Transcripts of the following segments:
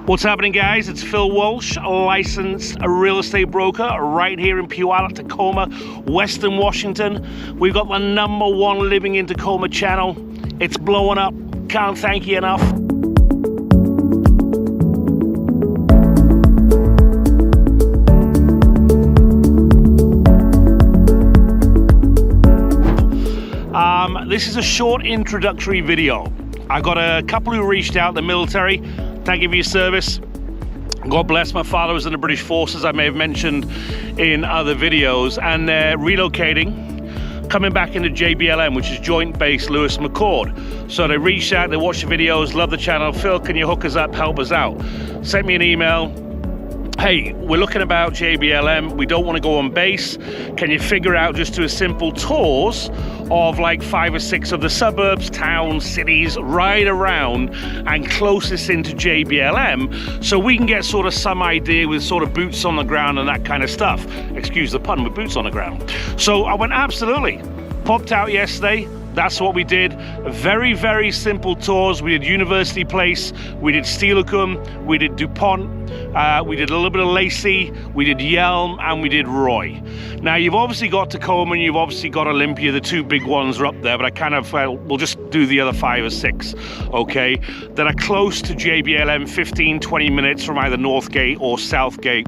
What's happening, guys? It's Phil Walsh, a licensed real estate broker right here in Puyallup, Tacoma, Western Washington. We've got the #1 Living in Tacoma channel. It's blowing up. Can't thank you enough. This is a short introductory video. I got a couple who reached out, the military. Thank you for your service. God bless. My father was in the British Forces, I may have mentioned in other videos, and they're relocating, coming back into JBLM, which is Joint Base Lewis McChord. So they reached out, they watched the videos, love the channel. Phil, can you hook us up, help us out? Sent me an email. Hey, we're looking about JBLM. We don't want to go on base. Can you figure out, just do a simple tours of like 5 or 6 of the suburbs, towns, cities, right around and closest into JBLM, so we can get sort of some idea with sort of boots on the ground and that kind of stuff. Excuse the pun, with boots on the ground. So I went, absolutely. Popped out yesterday. That's what we did. Very, very simple tours. We did University Place, we did Steilacoom, we did DuPont, we did a little bit of Lacey, we did 𝐬𝐮𝐬𝐫𝐞, and we did Roy. Now, you've obviously got Tacoma and you've obviously got Olympia. The two big ones are up there, but I kind of, we'll just do the other 5 or 6, okay, that are close to JBLM, 15, 20 minutes from either North Gate or South Gate,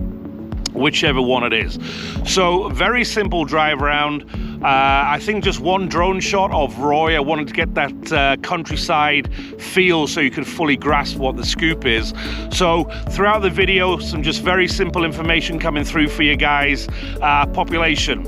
whichever one it is. So very simple drive around. I think just one drone shot of Roy. I wanted to get that countryside feel so you can fully grasp what the scoop is. So throughout the video, some just very simple information coming through for you guys. Population,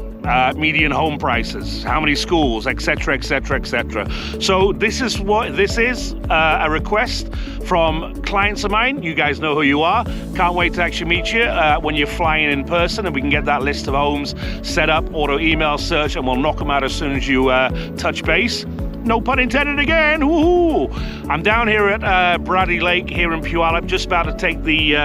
median home prices, how many schools, etc, etc, etc. So this is what this is, a request from clients of mine. You guys know who you are. Can't wait to actually meet you when you're flying in person, and we can get that list of homes set up, auto email search, and we'll knock them out as soon as you touch base. No pun intended again. Woohoo! I'm down here at Bradley Lake here in Puyallup, just about to take the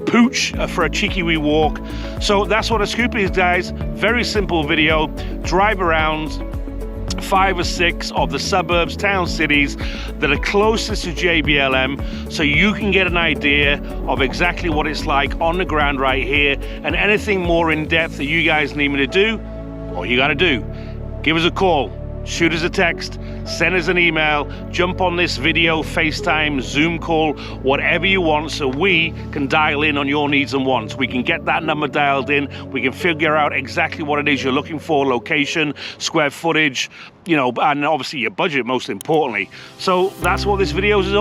pooch for a cheeky wee walk. So that's what a scoop is, guys. Very simple video. Drive around 5 or 6 of the suburbs, town, cities that are closest to JBLM, so you can get an idea of exactly what it's like on the ground right here. And anything more in depth that you guys need me to do, all you got to do, give us a call, shoot us a text, send us an email, jump on this video, FaceTime, Zoom call, whatever you want, so we can dial in on your needs and wants. We can get that number dialed in. We can figure out exactly what it is you're looking for, location, square footage, you know, and obviously your budget, most importantly. So that's what this video is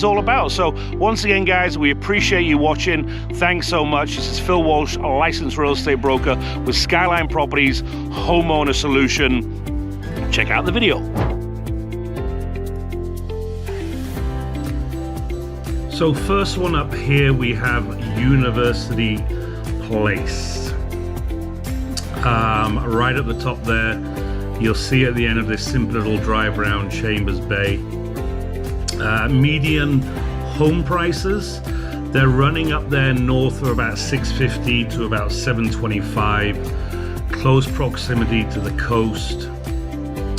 all about. So once again, guys, we appreciate you watching. Thanks so much. This is Phil Walsh, a licensed real estate broker with Skyline Properties Homeowner Solution. Check out the video. So first one up here, we have University Place. Right at the top there, you'll see at the end of this simple little drive around Chambers Bay. Median home prices, they're running up there north of about $650 to about $725. Close proximity to the coast.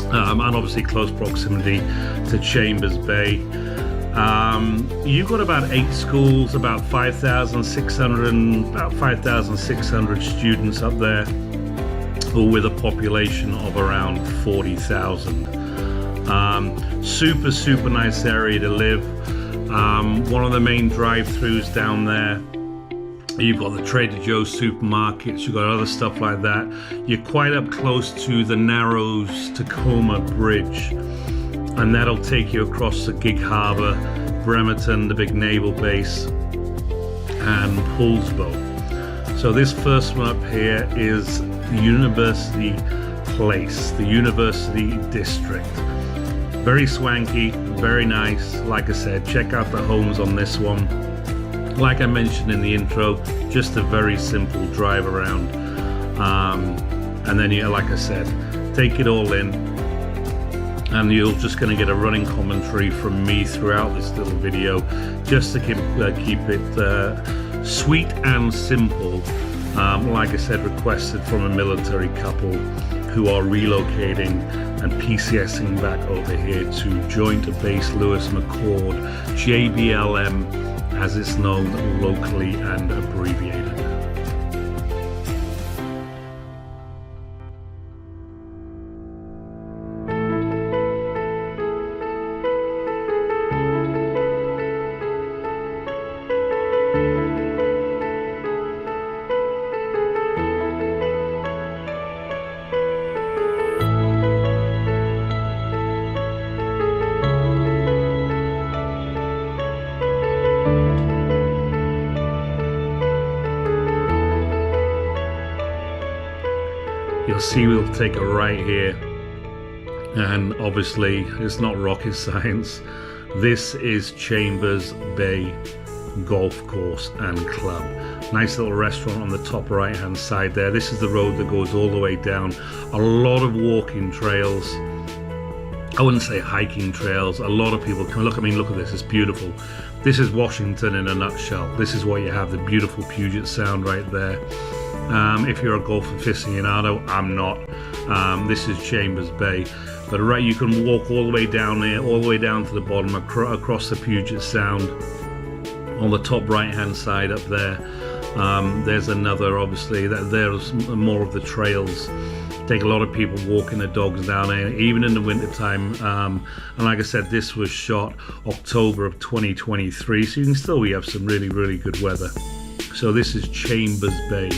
And obviously close proximity to Chambers Bay. You've got about 8 schools, about 5,600 students up there, with a population of around 40,000. Super nice area to live. One of the main drive-throughs down there. You've got the Trader Joe's supermarkets, you've got other stuff like that. You're quite up close to the Narrows Tacoma Bridge, and that'll take you across the Gig Harbor, Bremerton, the big naval base, and Poulsbo. So this first one up here is University Place, the University District. Very swanky, very nice. Like I said, check out the homes on this one. Like I mentioned in the intro, just a very simple drive around, and then you, like I said, take it all in, and you're just going to get a running commentary from me throughout this little video, just to keep it sweet and simple. Like I said, requested from a military couple who are relocating and PCSing back over here to Joint Base Lewis McChord, JBLM as it's known locally and abbreviated. You'll see we'll take a right here, and obviously it's not rocket science. This is Chambers Bay Golf Course and Club. Nice little restaurant on the top right hand side there. This is the road that goes all the way down. A lot of walking trails. I wouldn't say hiking trails. A lot of people can look. I mean, look at this. It's beautiful. This is Washington in a nutshell. This is what you have, the beautiful Puget Sound right there. If you're a golf aficionado, I'm not. This is Chambers Bay. But right, you can walk all the way down there, all the way down to the bottom, across the Puget Sound. On the top right hand side up there, there's another, obviously, there's more of the trails. Take a lot of people walking their dogs down there, even in the winter time. And like I said, this was shot October of 2023, so you can still have some really, really good weather. So this is Chambers Bay.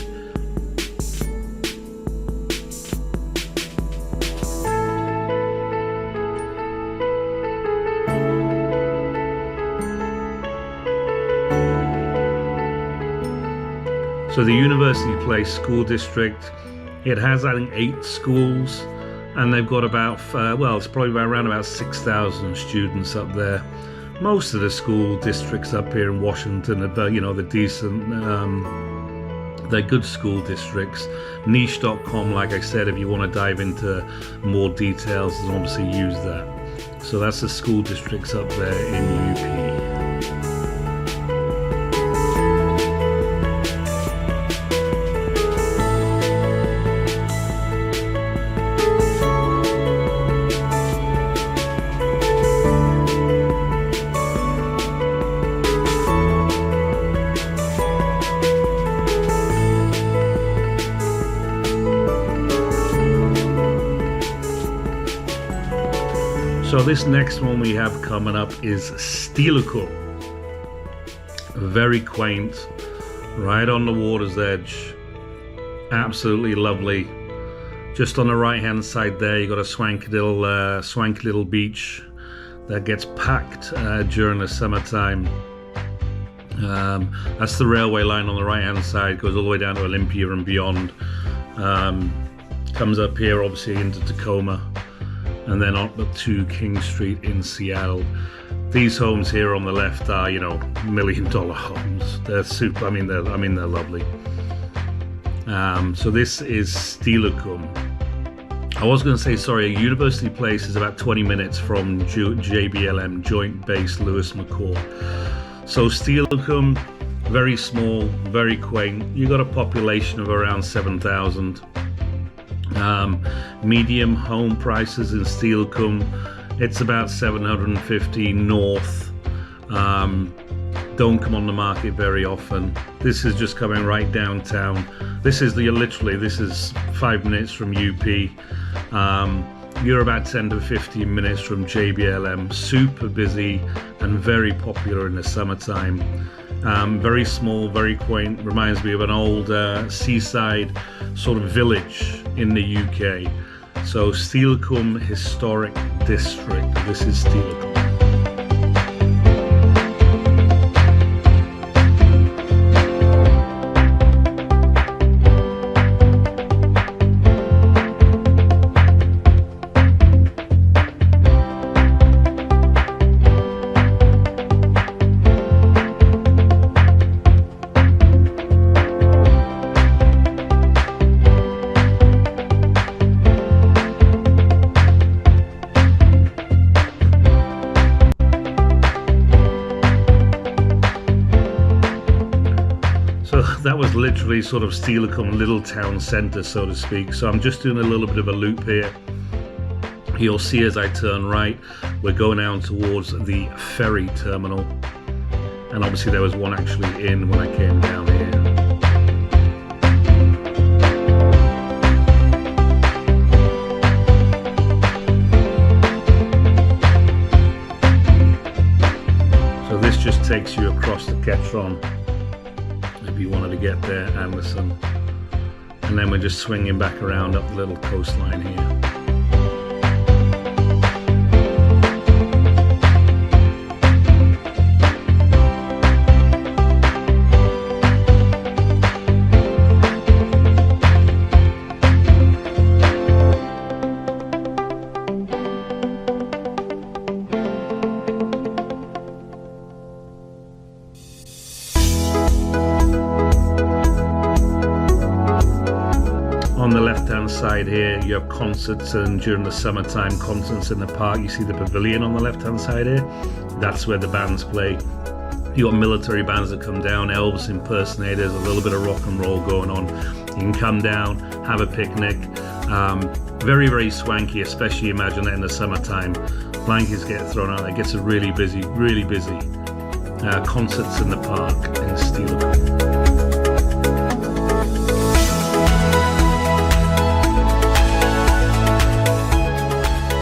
So the University Place School District, it has, I think, 8 schools, and they've got about, well, it's probably around about 6,000 students up there. Most of the school districts up here in Washington are, you know, the decent, they're good school districts. Niche.com, like I said, if you want to dive into more details, then obviously use that. So that's the school districts up there in UP. So this next one we have coming up is Steilacoom. Very quaint, right on the water's edge. Absolutely lovely. Just on the right hand side there, you got a swanky little beach that gets packed during the summertime. That's the railway line on the right hand side, goes all the way down to Olympia and beyond. Comes up here obviously into Tacoma, and then up to King Street in Seattle. These homes here on the left are, you know, $1 million homes. They're super. I mean, they're lovely. So this is Steilacoom. I was going to say, sorry, University Place is about 20 minutes from JBLM, Joint Base Lewis McChord. So Steilacoom, very small, very quaint. You got a population of around 7,000. Medium home prices in Steilacoom, it's about 750 north. Don't come on the market very often. This is just coming right downtown. This is this is 5 minutes from UP. You're about 10 to 15 minutes from JBLM. Super busy and very popular in the summertime. Very small, very quaint. Reminds me of an old seaside sort of village in the UK. So Steilacoom Historic District. This is Steilacoom. That was literally sort of Steilacoom little town centre, so to speak. So I'm just doing a little bit of a loop here. You'll see as I turn right, we're going down towards the ferry terminal. And obviously there was one actually in when I came down here. So this just takes you across the 𝐃𝐨𝐧'𝐭 if you wanted to get there, Anderson. And then we're just swinging back around up the little coastline here. On the left-hand side here, you have concerts, and during the summertime, concerts in the park. You see the pavilion on the left-hand side here. That's where the bands play. You got military bands that come down, Elvis impersonators, a little bit of rock and roll going on. You can come down, have a picnic. Very, very swanky, especially imagine that in the summertime. Blankets get thrown out. It gets really busy, really busy. Concerts in the park in Steilacoom.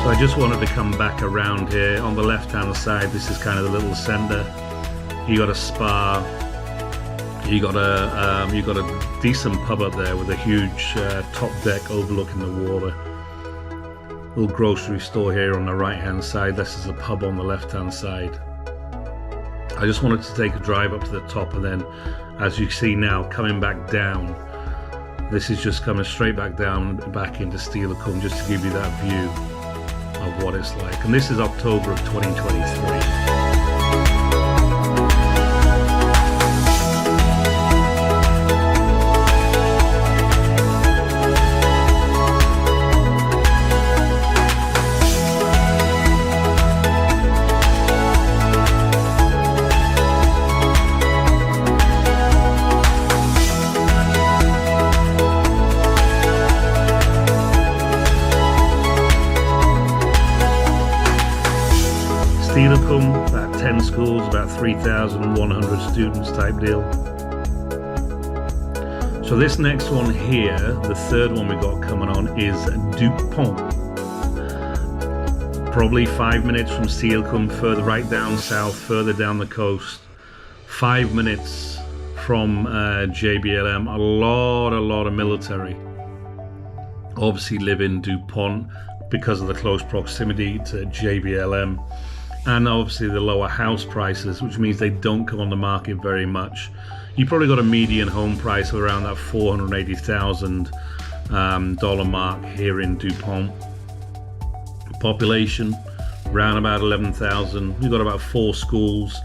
So I just wanted to come back around here. On the left hand side, this is kind of the little centre. You got a spa, you got a decent pub up there with a huge top deck overlooking the water. Little grocery store here on the right hand side. This is a pub on the left hand side. I just wanted to take a drive up to the top, and then as you see now coming back down, this is just coming straight back down back into Steilacoom, just to give you that view of what it's like. And this is October of 2023. Steilacoom, about 10 schools, about 3,100 students type deal. So this next one here, the third one we got coming on, is DuPont. Probably 5 minutes from Steilacoom, further right down south, further down the coast. 5 minutes from JBLM. A lot of military obviously live in DuPont because of the close proximity to JBLM. And obviously the lower house prices, which means they don't come on the market very much. You probably got a median home price of around that $480,000 mark here in DuPont. Population around about 11,000. We've got about 4 schools,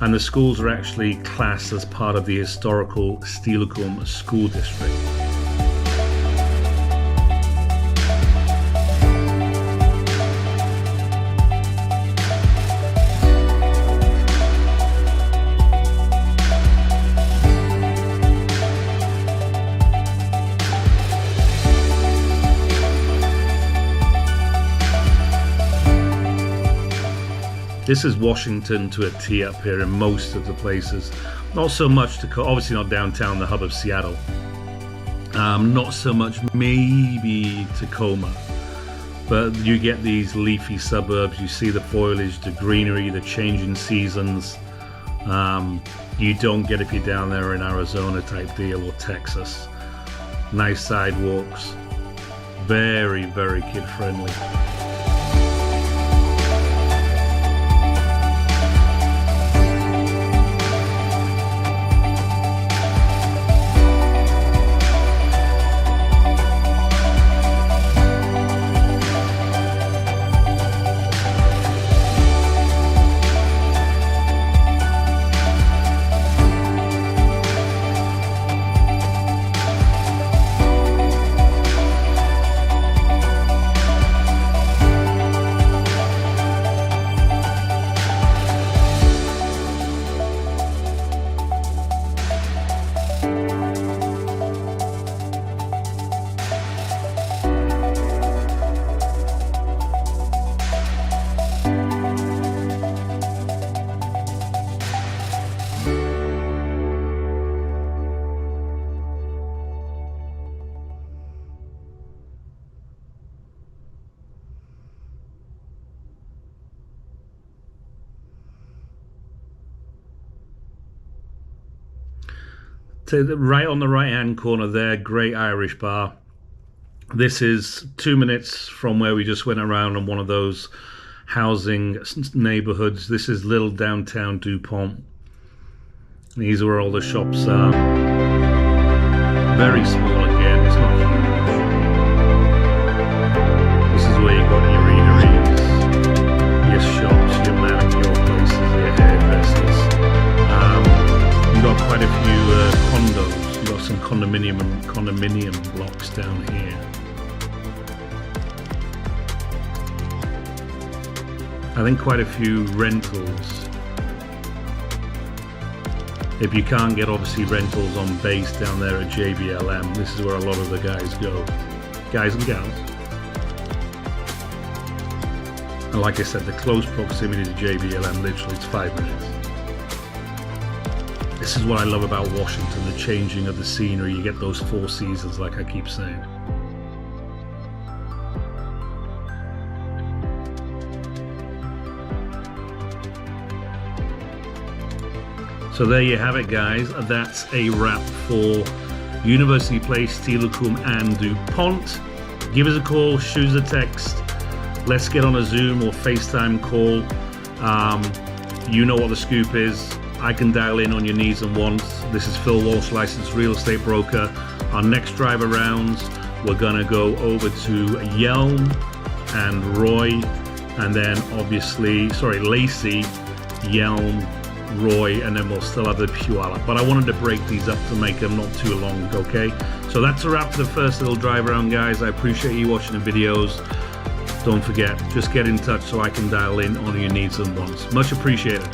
and the schools are actually classed as part of the historical Steilacoom school district. This is Washington to a T up here in most of the places. Not so much obviously not downtown, the hub of Seattle. Not so much maybe Tacoma, but you get these leafy suburbs. You see the foliage, the greenery, the changing seasons. You don't get if you're down there in Arizona type deal or Texas. Nice sidewalks, very, very kid friendly. right on the right hand corner there, great Irish bar. This is 2 minutes from where we just went around on one of those housing neighborhoods. This is little downtown DuPont. These are where all the shops are. Very small again, it's not huge. This is where you got your eateries, your shops, your manicure places, your hairdressers. You got quite a few condos. You got some condominium blocks down here. I think quite a few rentals. If you can't get obviously rentals on base down there at JBLM, this is where a lot of the guys go. Guys and gals. And like I said, the close proximity to JBLM, literally it's 5 minutes. This is what I love about Washington, the changing of the scenery. You get those 4 seasons, like I keep saying. So there you have it, guys. That's a wrap for University Place, Steilacoom and DuPont. Give us a call, shoot us a text. Let's get on a Zoom or FaceTime call. You know what the scoop is. I can dial in on your needs and wants. This is Phil Walsh, licensed real estate broker. Our next drive arounds, we're gonna go over to 𝐬𝐮 and Roy, and then obviously, Lacey, 𝐬𝐮, Roy, and then we'll still have the Puyallup. But I wanted to break these up to make them not too long, okay? So that's a wrap for the first little drive around, guys. I appreciate you watching the videos. Don't forget, just get in touch so I can dial in on your needs and wants. Much appreciated.